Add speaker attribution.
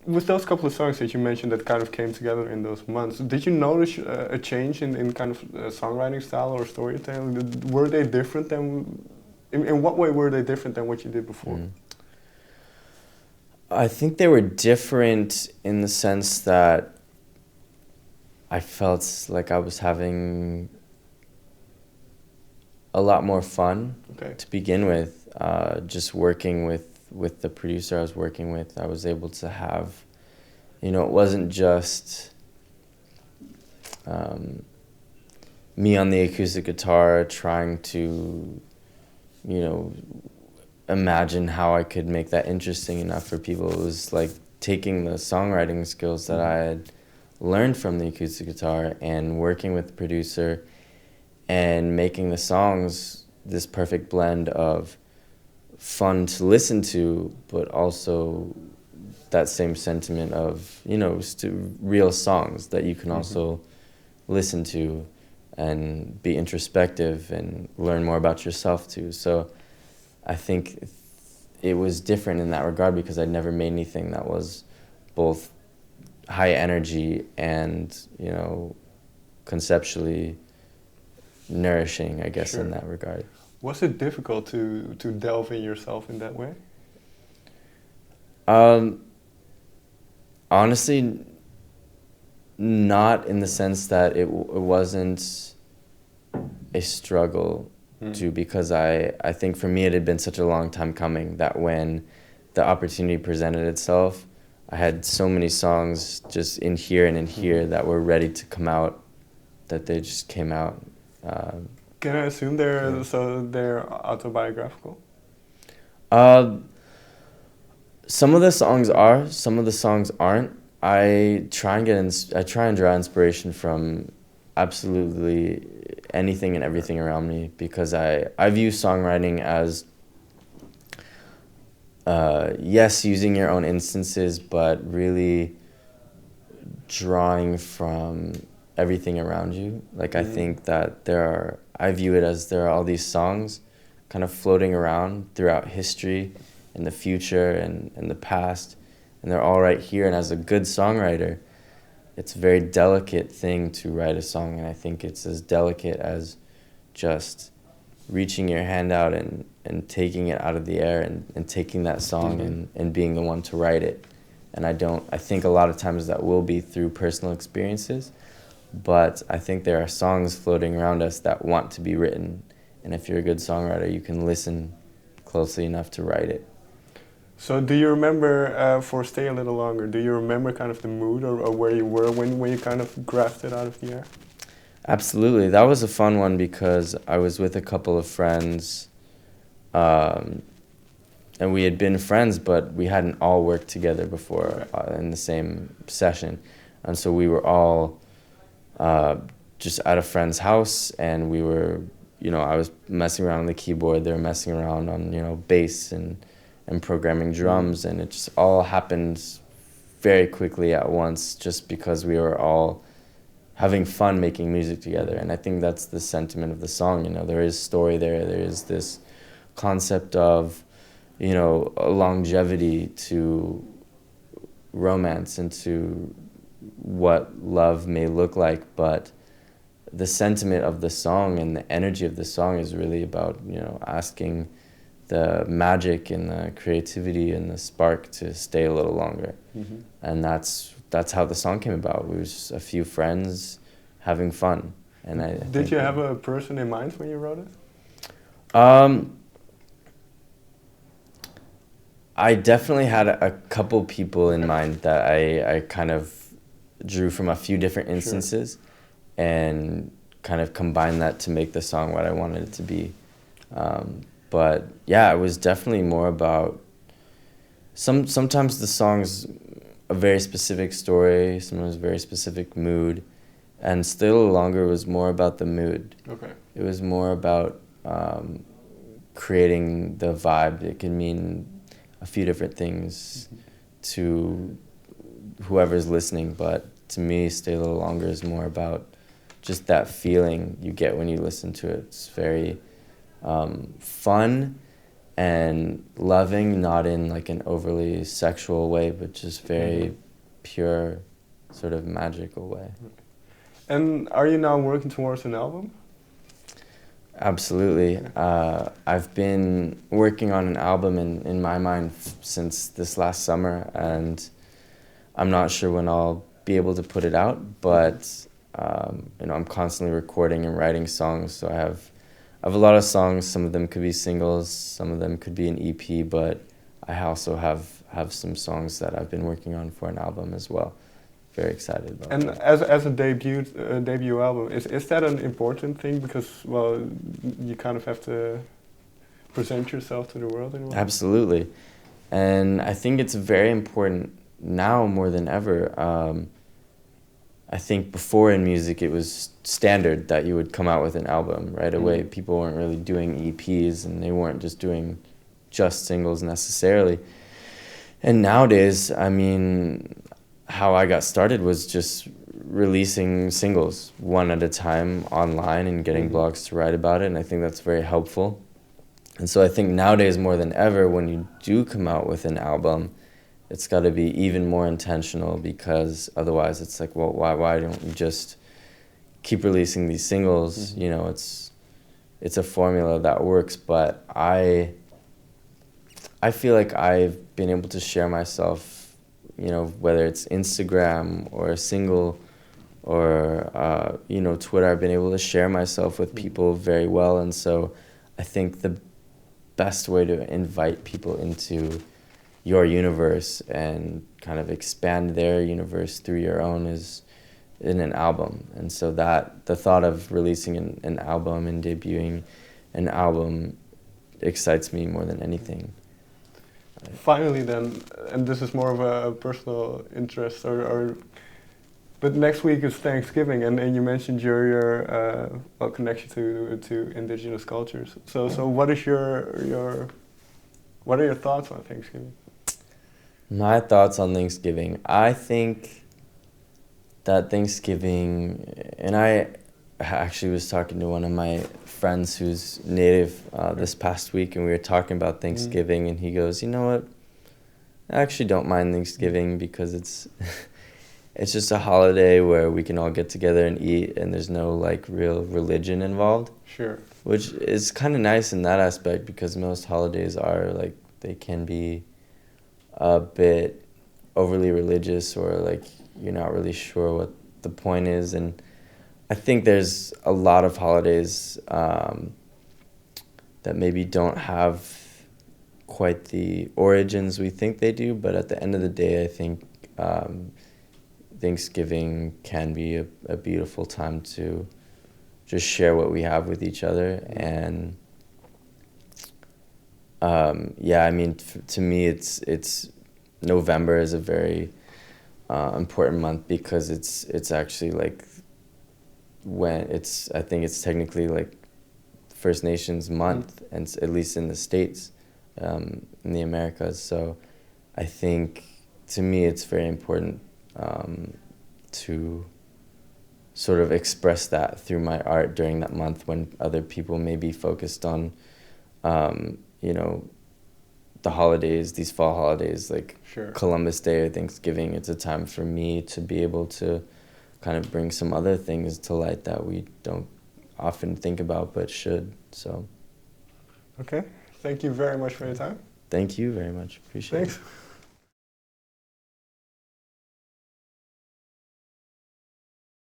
Speaker 1: with those couple of songs that you mentioned that kind of came together in those months, did you notice a change in kind of songwriting style or storytelling? Were they different than, in what way were they different than what you did before?
Speaker 2: I think they were different in the sense that I felt like I was having a lot more fun to begin with. Just working with the producer I was working with, I was able to have, it wasn't just me on the acoustic guitar trying to, imagine how I could make that interesting enough for people. It was like taking the songwriting skills that I had learned from the acoustic guitar and working with the producer and making the songs this perfect blend of fun to listen to, but also that same sentiment of, real songs that you can also listen to and be introspective and learn more about yourself too. So I think it was different in that regard because I'd never made anything that was both high energy and, conceptually nourishing, I guess, in that regard.
Speaker 1: Was it difficult to delve in yourself in that way?
Speaker 2: Honestly, not in the sense that it wasn't a struggle to, because I think for me it had been such a long time coming that when the opportunity presented itself, I had so many songs just in here and in here that were ready to come out, that they just came out.
Speaker 1: Can I assume they're autobiographical?
Speaker 2: Some of the songs are, some of the songs aren't. I try and draw inspiration from absolutely anything and everything around me, because I view songwriting as yes, using your own instances, but really drawing from everything around you. Like I think that I view it as there are all these songs kind of floating around throughout history and the future and the past, and they're all right here. And as a good songwriter, it's a very delicate thing to write a song, and I think it's as delicate as just reaching your hand out and taking it out of the air and taking that song and being the one to write it. And I think a lot of times that will be through personal experiences, but I think there are songs floating around us that want to be written, and if you're a good songwriter, you can listen closely enough to write it.
Speaker 1: So do you remember, for Stay a Little Longer, do you remember kind of the mood or where you were when you kind of grasped it out of the air?
Speaker 2: Absolutely. That was a fun one because I was with a couple of friends, and we had been friends, but we hadn't all worked together before in the same session. And so we were all just at a friend's house, and we were, I was messing around on the keyboard, they were messing around on, bass and programming drums, and it just all happened very quickly at once just because we were all having fun making music together. And I think that's the sentiment of the song. There is story there is this concept of a longevity to romance and to what love may look like, but the sentiment of the song and the energy of the song is really about asking the magic and the creativity and the spark to stay a little longer. And that's how the song came about. We were just a few friends having fun. And
Speaker 1: did you have a person in mind when you wrote it?
Speaker 2: I definitely had a couple people in mind that I kind of drew from a few different instances and kind of combined that to make the song what I wanted it to be. But yeah, it was definitely more about sometimes the song's a very specific story, sometimes a very specific mood, and Still Longer was more about the mood.
Speaker 1: Okay.
Speaker 2: It was more about creating the vibe. It can mean a few different things to whoever's listening, but to me, Stay a Little Longer is more about just that feeling you get when you listen to it. It's very fun and loving, not in like an overly sexual way, but just very pure, sort of magical way.
Speaker 1: And are you now working towards an album?
Speaker 2: Absolutely. I've been working on an album in my mind since this last summer, and I'm not sure when I'll be able to put it out, but you know, I'm constantly recording and writing songs, so I have a lot of songs. Some of them could be singles, some of them could be an EP, but I also have some songs that I've been working on for an album as well. Very excited about
Speaker 1: And
Speaker 2: that.
Speaker 1: as a debut album, is that an important thing? Because, well, you kind of have to present yourself to the world in a way.
Speaker 2: Absolutely. And I think it's very important now more than ever. I think before in music it was standard that you would come out with an album right away. People weren't really doing EPs, and they weren't just doing just singles necessarily. And nowadays, I mean, how I got started was just releasing singles one at a time online and getting blogs to write about it, and I think that's very helpful. And so I think nowadays more than ever, when you do come out with an album, it's got to be even more intentional, because otherwise it's like, well, why don't you just keep releasing these singles? You know, it's a formula that works, but I feel like I've been able to share myself, you know, whether it's Instagram or a single or, you know, Twitter. I've been able to share myself with people very well. And so I think the best way to invite people into your universe and kind of expand their universe through your own is in an album. And so that the thought of releasing an album and debuting an album excites me more than anything.
Speaker 1: Finally then, and this is more of a personal interest, but next week is Thanksgiving, and you mentioned your well, connection to indigenous cultures. So what is what are your thoughts on Thanksgiving?
Speaker 2: My thoughts on Thanksgiving. I think that Thanksgiving, and I actually was talking to one of my friends who's native this past week, and we were talking about Thanksgiving, and he goes, you know what, I actually don't mind Thanksgiving because it's it's just a holiday where we can all get together and eat, and there's no like real religion involved.
Speaker 1: Sure.
Speaker 2: Which is kind of nice in that aspect, because most holidays are like, they can be a bit overly religious, or like you're not really sure what the point is. And I think there's a lot of holidays that maybe don't have quite the origins we think they do, but at the end of the day, I think Thanksgiving can be a beautiful time to just share what we have with each other. And yeah, I mean, to me, it's November is a very important month, because it's actually like when I think it's technically like First Nations month, and at least in the States, in the Americas. So I think to me it's very important to sort of express that through my art during that month, when other people may be focused on you know, the holidays, these fall holidays, like
Speaker 1: Sure.
Speaker 2: Columbus Day or Thanksgiving. It's a time for me to be able to kind of bring some other things to light that we don't often think about but should. So
Speaker 1: Okay. Thank you very much for your time.
Speaker 2: thank you very much. Appreciate it.
Speaker 1: Thanks.